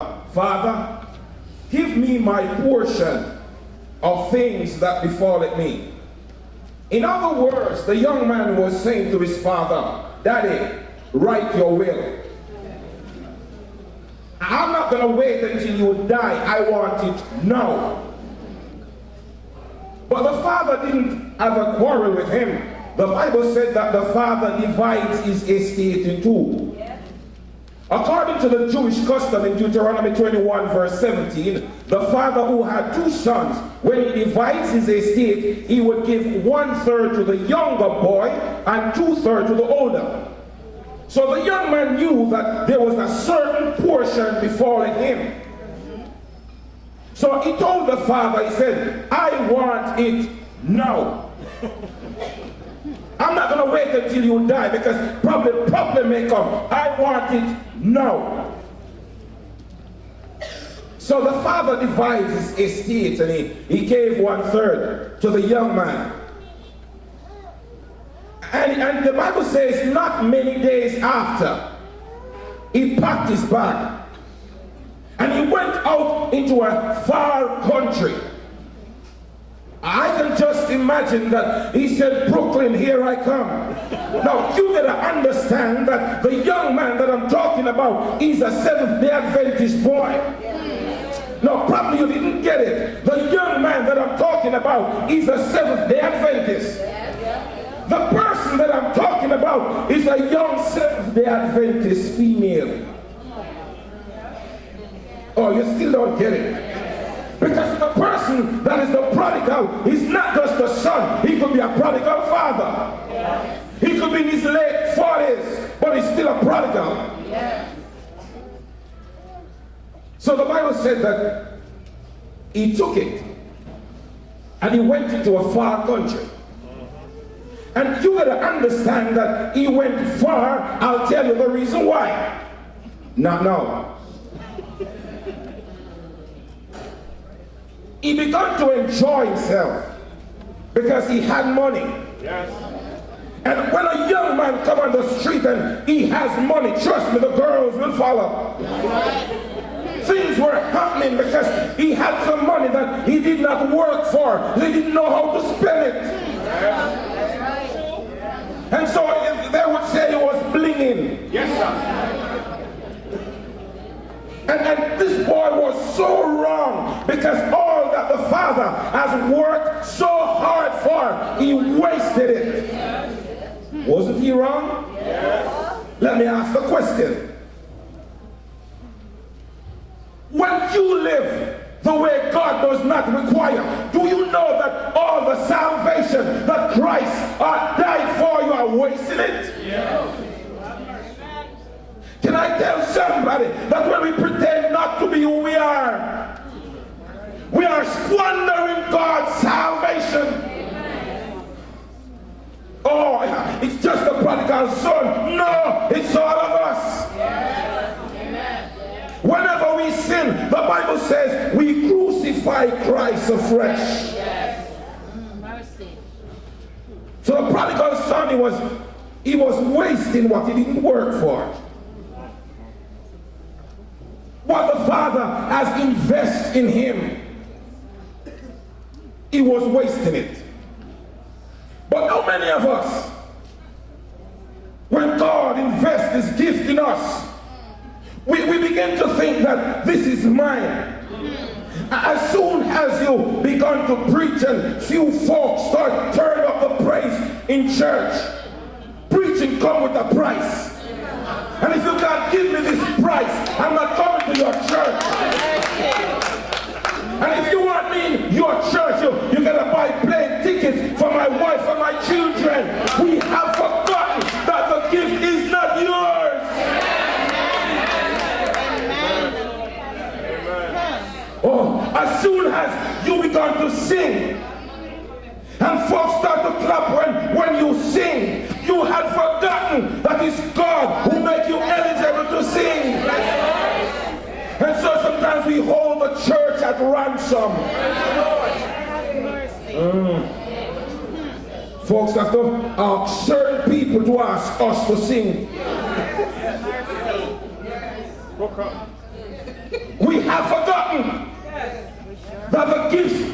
Father, give me my portion of things that befalleth me. In other words, the young man was saying to his father, Daddy, write your will. I'm not going to wait until you die. I want it now. But the father didn't have a quarrel with him. The Bible said that the father divides his estate in two. According to the Jewish custom in Deuteronomy 21 verse 17, the father who had two sons, when he divides his estate, he would give 1/3 to the younger boy and 2/3 to the older. So the young man knew that there was a certain portion befalling him. So he told the father, he said, I want it now. I'm not going to wait until you die because probably problem may come. I want it now. So the father divides his estate and he gave 1/3 to the young man. And the Bible says not many days after, he packed his bag and he went out into a far country. I can just imagine that he said, Brooklyn, here I come. Now, you gotta understand that the young man that I'm talking about is a Seventh-day Adventist boy. No, probably you didn't get it. The young man that I'm talking about is a Seventh-day Adventist. The person that I'm talking about is a young Seventh-day Adventist female. Oh, you still don't get it. Because the person that is the prodigal is not just a son. He could be a prodigal father. He could be in his late 40s, but he's still a prodigal. So the Bible said that he took it and he went into a far country. And you gotta understand that he went far. I'll tell you the reason why. Not now. He began to enjoy himself because he had money. Yes. And when a young man comes on the street and he has money, trust me, the girls will follow. Things were happening because he had some money that he did not work for. He didn't know how to spend it. And so they would say he was blinging. Yes, sir. And this boy was so wrong because all that the father has worked so hard for, he wasted it. Wasn't he wrong? Yes. Let me ask the question. When you live the way God does not require, do you know that all the salvation that Christ died for, you are wasting it? Yes. Can I tell somebody that when we pretend not to be who we are squandering God's salvation? Oh, it's just the prodigal son. No, it's all of us. Whenever we sin, the Bible says we crucify Christ afresh. So the prodigal son, he was wasting what he didn't work for. What the father has invested in him, he was wasting it. But how many of us, when God invests his gift in us, we begin to think that this is mine. As soon as you begin to preach and few folks start turning up the praise in church, preaching come with a price. And if you can't give me this price, I'm not coming to your church. And if you want me in your church, you gotta buy plane tickets for my wife and my children. We have forgotten that the gift is not yours. Oh, as soon as you begin to sing, and folks start to clap when you sing, you had forgotten that it's God who makes you eligible to sing. And so sometimes we hold the church at ransom. Folks have to ask certain people to ask us to sing. God gives